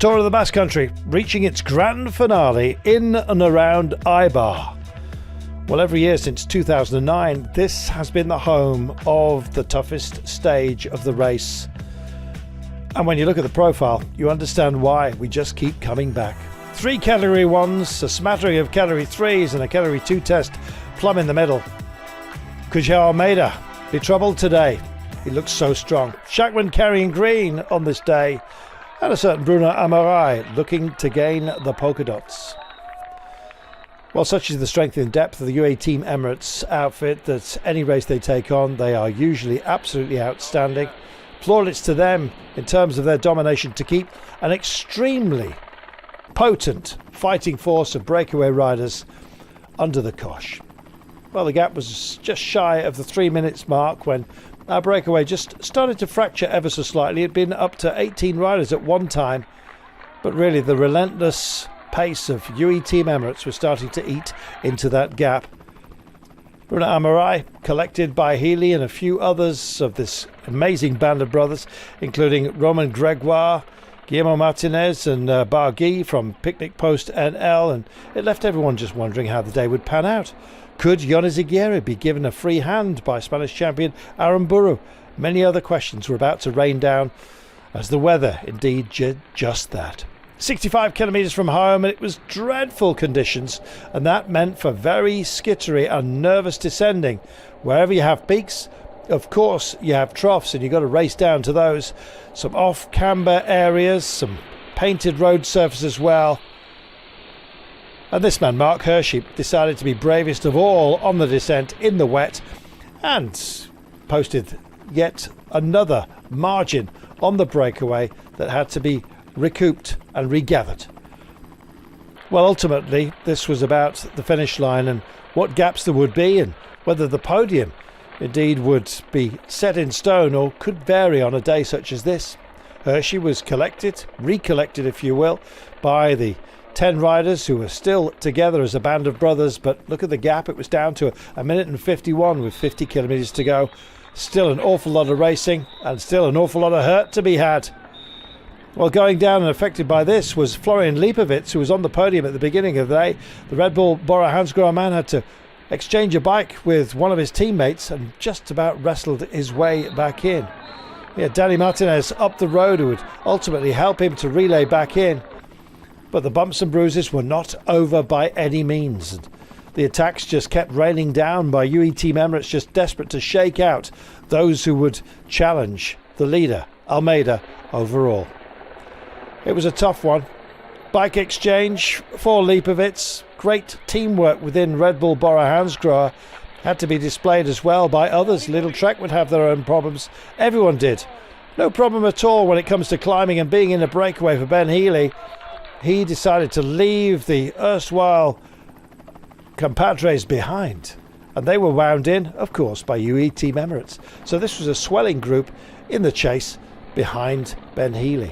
Tour of the Basque Country reaching its grand finale in and around Eibar. Well, every year since 2009, this has been the home of the toughest stage of the race. And when you look at the profile, you understand why we just keep coming back. 3 Category 1s, a smattering of Category 3s and a Category 2 test plumb in the middle. Could João Almeida be troubled today? He looks so strong. Schachmann carrying green on this day. And a certain Bruno Amarai looking to gain the polka dots. Well, such is the strength and depth of the UAE Team Emirates outfit that any race they take on, they are usually absolutely outstanding. Plaudits to them in terms of their domination to keep an extremely potent fighting force of breakaway riders under the cosh. Well, the gap was just shy of the 3 minutes mark when our breakaway just started to fracture ever so slightly. It had been up to 18 riders at one time, but really the relentless pace of UAE Team Emirates was starting to eat into that gap. Bruno Amarai, collected by Healy and a few others of this amazing band of brothers, including Roman Gregoire, Guillermo Martinez and Bargui from Picnic Post NL, and it left everyone just wondering how the day would pan out. Could Jonas Aguirre be given a free hand by Spanish champion Aramburu? Many other questions were about to rain down as the weather indeed did just that. 65 kilometres from home, and it was dreadful conditions, and that meant for very skittery and nervous descending. Wherever you have peaks, of course you have troughs, and you've got to race down to those. Some off-camber areas, some painted road surface as well. And this man, Mark Hershey, decided to be bravest of all on the descent in the wet and posted yet another margin on the breakaway that had to be recouped and regathered. Well, ultimately, this was about the finish line and what gaps there would be and whether the podium indeed would be set in stone or could vary on a day such as this. Hershey was recollected if you will, by the 10 riders who were still together as a band of brothers, but look at the gap. It was down to a minute and 51 with 50 kilometres to go. Still an awful lot of racing and still an awful lot of hurt to be had. Well, going down and affected by this was Florian Lipovitz, who was on the podium at the beginning of the day. The Red Bull Bora Hansgrohe man had to exchange a bike with one of his teammates and just about wrestled his way back in. Yeah, Danny Martinez up the road, who would ultimately help him to relay back in. But the bumps and bruises were not over by any means. And the attacks just kept raining down by UAE Team Emirates, just desperate to shake out those who would challenge the leader, Almeida, overall. It was a tough one. Bike exchange for Lipovitz. Great teamwork within Red Bull Bora Hansgrohe had to be displayed as well by others. Little Trek would have their own problems. Everyone did. No problem at all when it comes to climbing and being in a breakaway for Ben Healy. He decided to leave the erstwhile compadres behind. And they were wound in, of course, by UAE Team Emirates. So this was a swelling group in the chase behind Ben Healy.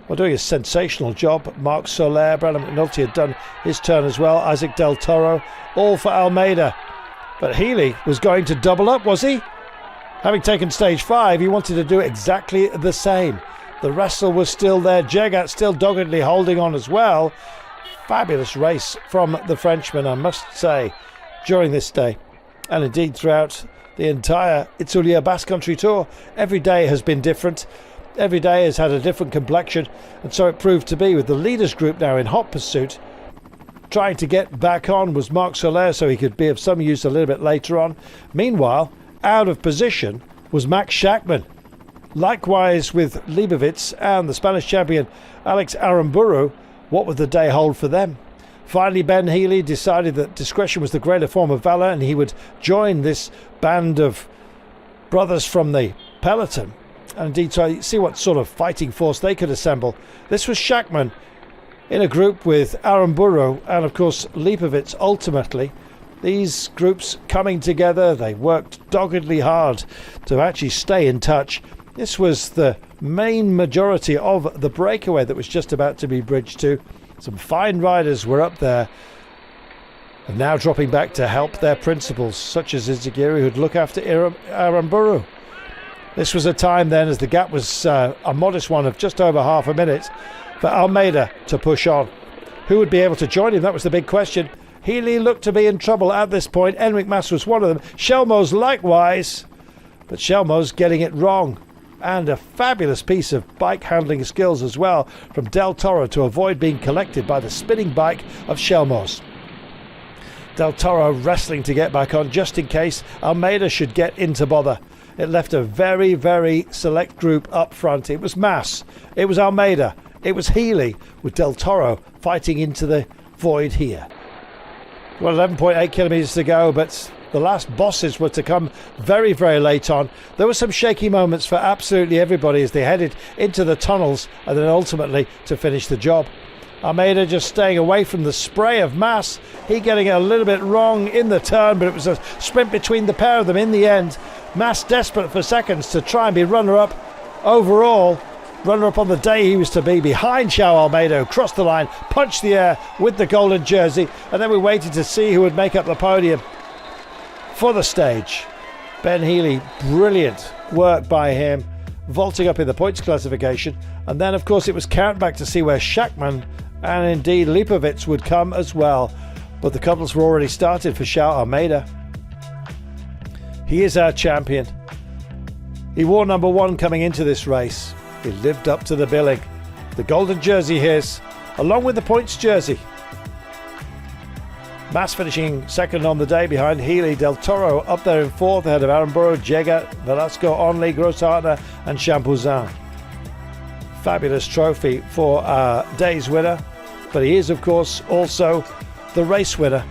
Well, doing a sensational job. Marc Soler, Brandon McNulty had done his turn as well. Isaac Del Toro, all for Almeida. But Healy was going to double up, was he? Having taken stage 5, he wanted to do exactly the same. The wrestle was still there. Jegat still doggedly holding on as well. Fabulous race from the Frenchman, I must say, during this day. And indeed throughout the entire Itzulia Basque Country Tour. Every day has been different. Every day has had a different complexion. And so it proved to be, with the leaders group now in hot pursuit. Trying to get back on was Marc Soler, so he could be of some use a little bit later on. Meanwhile, out of position was Max Schachmann. Likewise with Lipovitz and the Spanish champion Alex Aramburu. What would the day hold for them? Finally, Ben Healy decided that discretion was the greater form of valour, and he would join this band of brothers from the peloton and indeed try to see what sort of fighting force they could assemble. This was Schachmann in a group with Aramburu and of course Lipovitz. Ultimately, these groups coming together, they worked doggedly hard to actually stay in touch. This was the main majority of the breakaway that was just about to be bridged to. Some fine riders were up there and now dropping back to help their principals, such as Izagiri, who'd look after Aramburu. This was a time then, as the gap was a modest one of just over half a minute, for Almeida to push on. Who would be able to join him? That was the big question. Healy looked to be in trouble at this point. Enric Mas was one of them. Shelmoes likewise. But Shelmoes getting it wrong. And a fabulous piece of bike handling skills as well from Del Toro to avoid being collected by the spinning bike of Shelmoes. Del Toro wrestling to get back on just in case Almeida should get into bother. It left a very, very select group up front. It was Mas, it was Almeida, it was Healy, with Del Toro fighting into the void here. Well, 11.8 kilometres to go, but the last bosses were to come very, very late on. There were some shaky moments for absolutely everybody as they headed into the tunnels and then ultimately to finish the job. Almeida just staying away from the spray of Mas. He getting it a little bit wrong in the turn, but it was a sprint between the pair of them in the end. Mas desperate for seconds to try and be runner-up overall. Runner-up on the day he was to be behind João Almeida, who crossed the line, punched the air with the golden jersey, and then we waited to see who would make up the podium for the stage. Ben Healy, brilliant work by him, vaulting up in the points classification, and then of course it was count back to see where Schachmann and indeed Lipovic would come as well, but the couples were already started for João Almeida. He is our champion. He wore number 1 coming into this race. He lived up to the billing. The golden jersey his, along with the points jersey. Mas finishing second on the day behind Healy. Del Toro up there in 4th ahead of Aramburu, Jega, Velasco, Onley, Grosshartner and Champuzin. Fabulous trophy for our day's winner, but he is of course also the race winner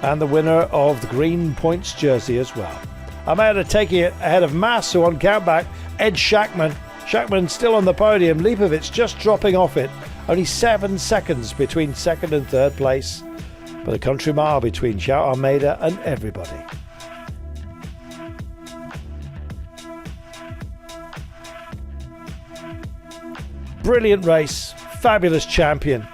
and the winner of the green points jersey as well. Almeida taking it ahead of Mas, who on countback edged Schachmann. Schachmann still on the podium, Lipovic just dropping off it. Only 7 seconds between 2nd and 3rd place, but a country mile between João Almeida and everybody. Brilliant race, fabulous champion.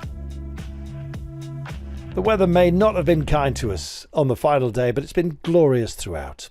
The weather may not have been kind to us on the final day, but it's been glorious throughout.